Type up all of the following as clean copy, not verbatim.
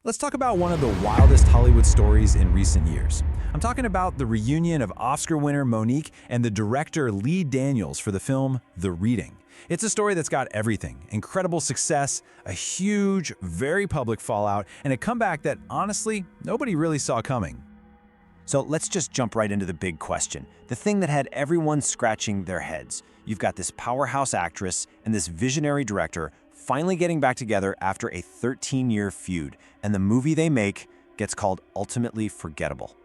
Let's talk about one of the wildest Hollywood stories in recent years. I'm talking about the reunion of Oscar winner Monique and the director Lee Daniels for the film The Reading. It's a story that's got everything: incredible success, a huge, very public fallout, and a comeback that, honestly, nobody really saw coming. So let's just jump right into the big question, the thing that had everyone scratching their heads. You've got this powerhouse actress and this visionary director finally getting back together after a 13-year feud, and the movie they make gets called ultimately forgettable.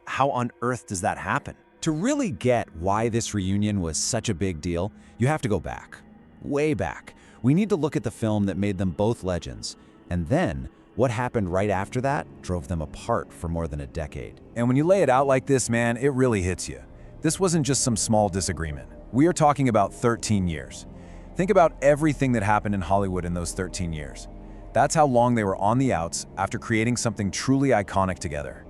How on earth does that happen? To really get why this reunion was such a big deal, you have to go back, way back. We need to look at the film that made them both legends, and then what happened right after that drove them apart for more than a decade. And when you lay it out like this, man, it really hits you. This wasn't just some small disagreement. We are talking about 13 years. Think about everything that happened in Hollywood in those 13 years. That's how long they were on the outs after creating something truly iconic together.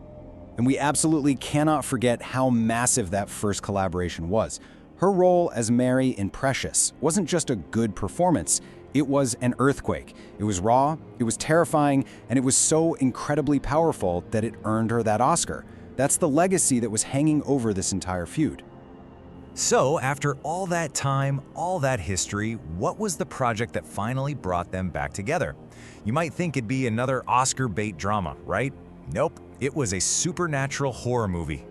And we absolutely cannot forget how massive that first collaboration was. Her role as Mary in Precious wasn't just a good performance, it was an earthquake. It was raw, it was terrifying, and it was so incredibly powerful that it earned her that Oscar. That's the legacy that was hanging over this entire feud. So, after all that time, all that history, what was the project that finally brought them back together? You might think it'd be another Oscar bait drama, right? Nope, it was a supernatural horror movie.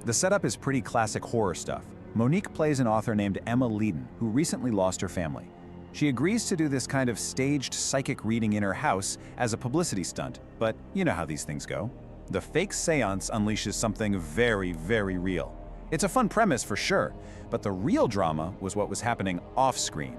The setup is pretty classic horror stuff. Monique plays an author named Emma Leeden, who recently lost her family. She agrees to do this kind of staged psychic reading in her house as a publicity stunt, but you know how these things go. The fake seance unleashes something very, very real. It's a fun premise for sure, but the real drama was what was happening off-screen.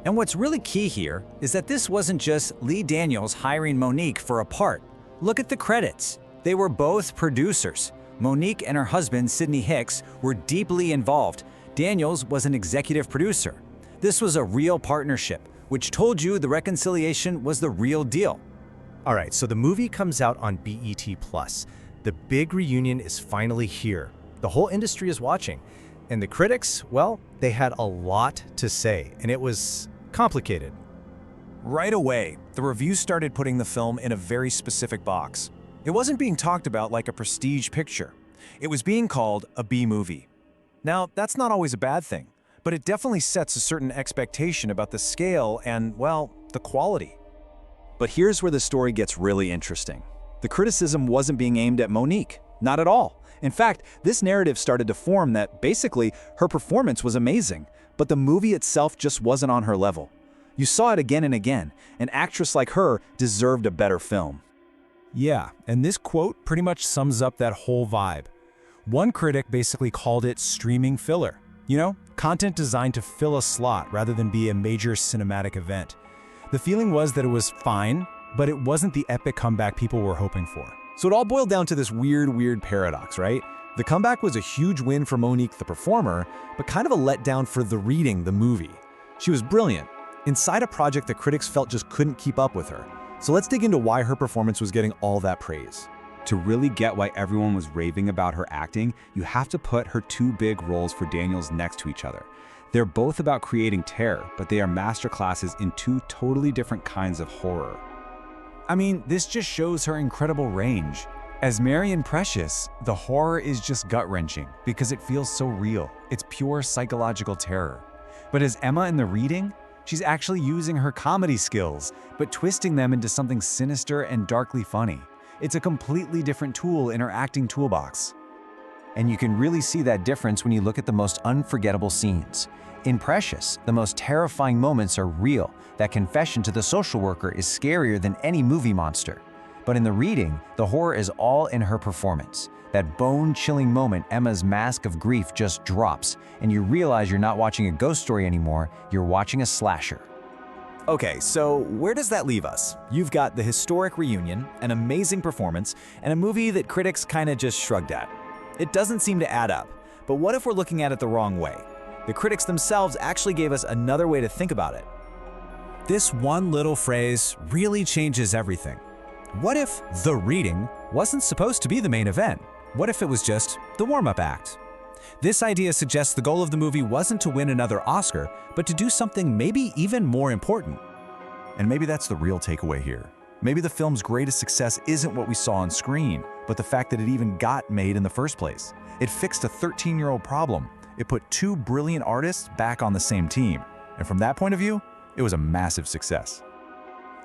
And what's really key here is that this wasn't just Lee Daniels hiring Monique for a part. Look at the credits. They were both producers. Monique and her husband, Sidney Hicks, were deeply involved. Daniels was an executive producer. This was a real partnership, which told you the reconciliation was the real deal. All right, so the movie comes out on BET+. The big reunion is finally here. The whole industry is watching. And the critics, well, they had a lot to say, and it was complicated. Right away, the reviews started putting the film in a very specific box. It wasn't being talked about like a prestige picture. It was being called a B movie. Now, that's not always a bad thing, but it definitely sets a certain expectation about the scale and, well, the quality. But here's where the story gets really interesting. The criticism wasn't being aimed at Monique, not at all. In fact, this narrative started to form that basically her performance was amazing, but the movie itself just wasn't on her level. You saw it again and again. An actress like her deserved a better film. Yeah, and this quote pretty much sums up that whole vibe. One critic basically called it streaming filler. You know, content designed to fill a slot rather than be a major cinematic event. The feeling was that it was fine, but it wasn't the epic comeback people were hoping for. So it all boiled down to this weird paradox, right? The comeback was a huge win for Monique the performer, but kind of a letdown for The Reading the movie. She was brilliant, inside a project that critics felt just couldn't keep up with her. So let's dig into why her performance was getting all that praise. To really get why everyone was raving about her acting, you have to put her two big roles for Daniels next to each other. They're both about creating terror, but they are masterclasses in two totally different kinds of horror. I mean, this just shows her incredible range. As Mary in Precious, the horror is just gut-wrenching because it feels so real. It's pure psychological terror. But as Emma in The Reading, she's actually using her comedy skills, but twisting them into something sinister and darkly funny. It's a completely different tool in her acting toolbox. And you can really see that difference when you look at the most unforgettable scenes. In Precious, the most terrifying moments are real. That confession to the social worker is scarier than any movie monster. But in The Reading, the horror is all in her performance. That bone-chilling moment, Emma's mask of grief just drops, and you realize you're not watching a ghost story anymore, you're watching a slasher. Okay, so where does that leave us? You've got the historic reunion, an amazing performance, and a movie that critics kinda just shrugged at. It doesn't seem to add up, but what if we're looking at it the wrong way? The critics themselves actually gave us another way to think about it. This one little phrase really changes everything. What if The Reading wasn't supposed to be the main event? What if it was just the warm-up act? This idea suggests the goal of the movie wasn't to win another Oscar, but to do something maybe even more important. And maybe that's the real takeaway here. Maybe the film's greatest success isn't what we saw on screen, but the fact that it even got made in the first place. It fixed a 13-year-old problem. It put two brilliant artists back on the same team. And from that point of view, it was a massive success.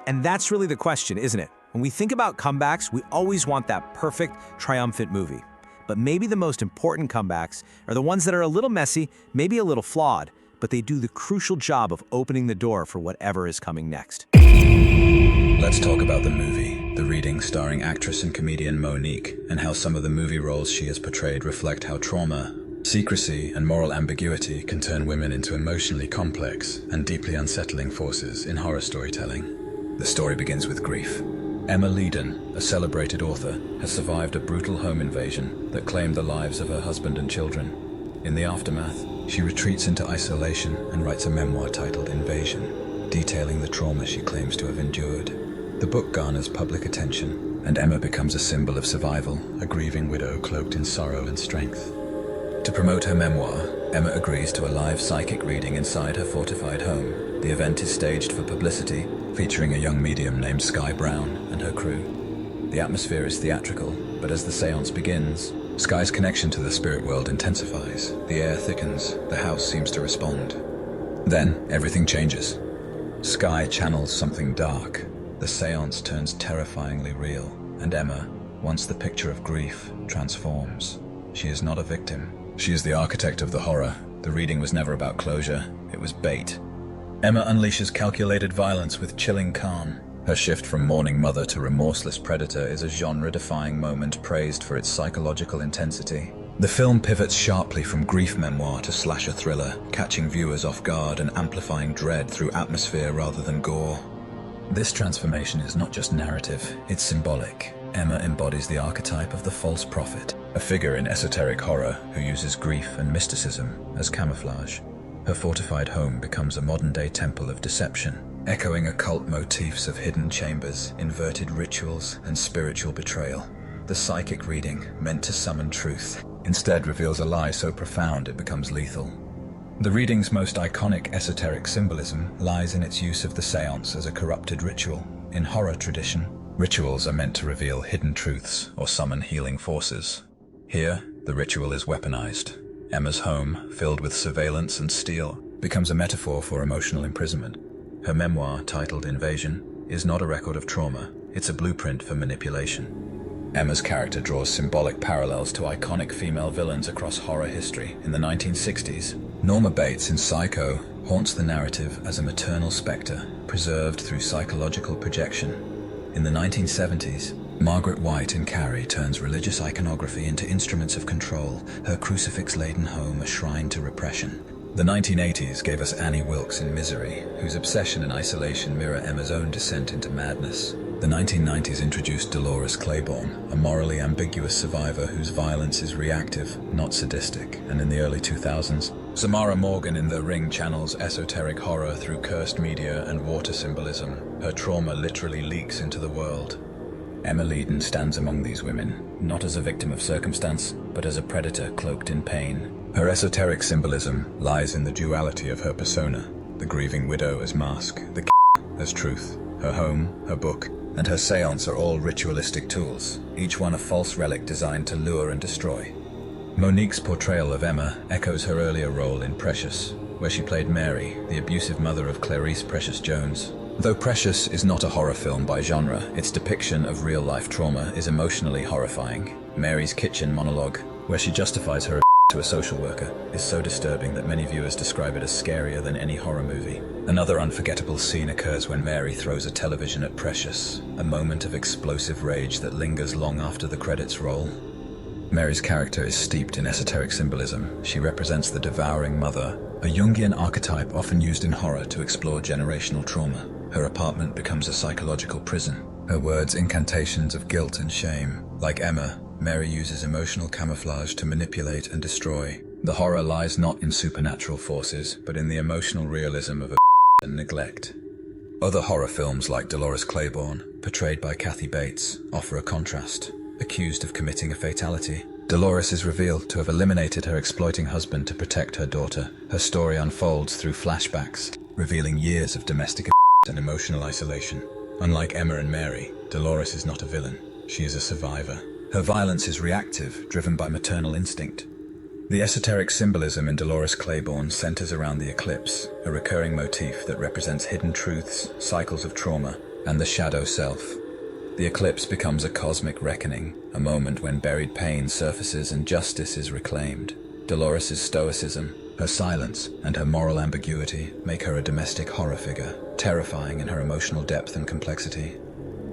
And that's really the question, isn't it? When we think about comebacks, we always want that perfect, triumphant movie. But maybe the most important comebacks are the ones that are a little messy, maybe a little flawed, but they do the crucial job of opening the door for whatever is coming next. Let's talk about the movie, The Reading, starring actress and comedian Monique, and how some of the movie roles she has portrayed reflect how trauma, secrecy, and moral ambiguity can turn women into emotionally complex and deeply unsettling forces in horror storytelling. The story begins with grief. Emma Leeden, a celebrated author, has survived a brutal home invasion that claimed the lives of her husband and children. In the aftermath, she retreats into isolation and writes a memoir titled Invasion, detailing the trauma she claims to have endured. The book garners public attention, and Emma becomes a symbol of survival, a grieving widow cloaked in sorrow and strength. To promote her memoir, Emma agrees to a live psychic reading inside her fortified home. The event is staged for publicity, featuring a young medium named Sky Brown and her crew. The atmosphere is theatrical, but as the seance begins, Sky's connection to the spirit world intensifies. The air thickens, the house seems to respond. Then, everything changes. Sky channels something dark. The seance turns terrifyingly real, and Emma, once the picture of grief, transforms. She is not a victim. She is the architect of the horror. The reading was never about closure, it was bait. Emma unleashes calculated violence with chilling calm. Her shift from mourning mother to remorseless predator is a genre-defying moment praised for its psychological intensity. The film pivots sharply from grief memoir to slasher thriller, catching viewers off guard and amplifying dread through atmosphere rather than gore. This transformation is not just narrative, it's symbolic. Emma embodies the archetype of the false prophet, a figure in esoteric horror who uses grief and mysticism as camouflage. Her fortified home becomes a modern-day temple of deception, echoing occult motifs of hidden chambers, inverted rituals, and spiritual betrayal. The psychic reading, meant to summon truth, instead reveals a lie so profound it becomes lethal. The reading's most iconic esoteric symbolism lies in its use of the seance as a corrupted ritual. In horror tradition, rituals are meant to reveal hidden truths or summon healing forces. Here, the ritual is weaponized. Emma's home, filled with surveillance and steel, becomes a metaphor for emotional imprisonment. Her memoir, titled Invasion, is not a record of trauma, it's a blueprint for manipulation. Emma's character draws symbolic parallels to iconic female villains across horror history. In the 1960s, Norma Bates in Psycho haunts the narrative as a maternal specter, preserved through psychological projection. In the 1970s, Margaret White in Carrie turns religious iconography into instruments of control, her crucifix-laden home a shrine to repression. The 1980s gave us Annie Wilkes in Misery, whose obsession and isolation mirror Emma's own descent into madness. The 1990s introduced Dolores Claiborne, a morally ambiguous survivor whose violence is reactive, not sadistic. And in the early 2000s, Samara Morgan in The Ring channels esoteric horror through cursed media and water symbolism. Her trauma literally leaks into the world. Emma Leeden stands among these women, not as a victim of circumstance, but as a predator cloaked in pain. Her esoteric symbolism lies in the duality of her persona, the grieving widow as mask, the as truth. Her home, her book, and her seance are all ritualistic tools, each one a false relic designed to lure and destroy. Monique's portrayal of Emma echoes her earlier role in Precious, where she played Mary, the abusive mother of Clarice Precious Jones. Though Precious is not a horror film by genre, its depiction of real-life trauma is emotionally horrifying. Mary's kitchen monologue, where she justifies her to a social worker, is so disturbing that many viewers describe it as scarier than any horror movie. Another unforgettable scene occurs when Mary throws a television at Precious, a moment of explosive rage that lingers long after the credits roll. Mary's character is steeped in esoteric symbolism. She represents the devouring mother, a Jungian archetype often used in horror to explore generational trauma. Her apartment becomes a psychological prison, her words incantations of guilt and shame. Like Emma, Mary uses emotional camouflage to manipulate and destroy. The horror lies not in supernatural forces, but in the emotional realism of and neglect. Other horror films like Dolores Claiborne, portrayed by Kathy Bates, offer a contrast. Accused of committing a fatality, Dolores is revealed to have eliminated her exploiting husband to protect her daughter. Her story unfolds through flashbacks, revealing years of domestic and emotional isolation. Unlike Emma and Mary, Dolores is not a villain. She is a survivor. Her violence is reactive, driven by maternal instinct. The esoteric symbolism in Dolores Claiborne centers around the eclipse, a recurring motif that represents hidden truths, cycles of trauma, and the shadow self. The eclipse becomes a cosmic reckoning, a moment when buried pain surfaces and justice is reclaimed. Dolores' stoicism, her silence, and her moral ambiguity make her a domestic horror figure, terrifying in her emotional depth and complexity.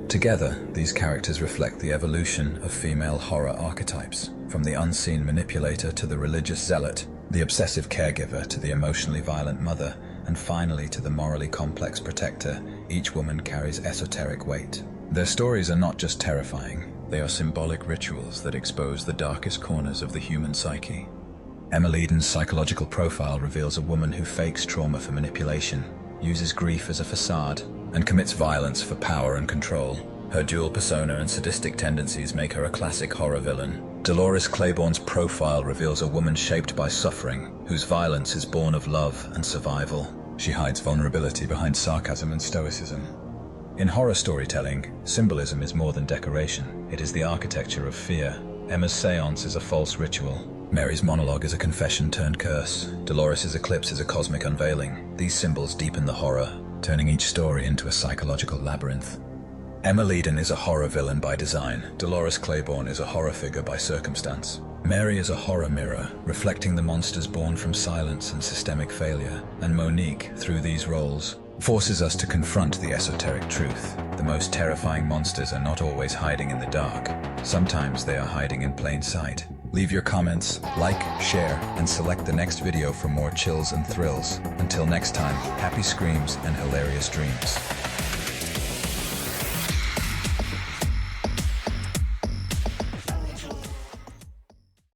Together, these characters reflect the evolution of female horror archetypes, from the unseen manipulator to the religious zealot, the obsessive caregiver to the emotionally violent mother, and finally to the morally complex protector. Each woman carries esoteric weight. Their stories are not just terrifying, they are symbolic rituals that expose the darkest corners of the human psyche. Emma Leeden's psychological profile reveals a woman who fakes trauma for manipulation, uses grief as a facade, and commits violence for power and control. Her dual persona and sadistic tendencies make her a classic horror villain. Dolores Claiborne's profile reveals a woman shaped by suffering, whose violence is born of love and survival. She hides vulnerability behind sarcasm and stoicism. In horror storytelling, symbolism is more than decoration. It is the architecture of fear. Emma's seance is a false ritual. Mary's monologue is a confession turned curse. Dolores' eclipse is a cosmic unveiling. These symbols deepen the horror, turning each story into a psychological labyrinth. Emma Leeden is a horror villain by design. Dolores Claiborne is a horror figure by circumstance. Mary is a horror mirror, reflecting the monsters born from silence and systemic failure. And Monique, through these roles, forces us to confront the esoteric truth. The most terrifying monsters are not always hiding in the dark. Sometimes they are hiding in plain sight. Leave your comments, like, share, and select the next video for more chills and thrills. Until next time, happy screams and hilarious dreams.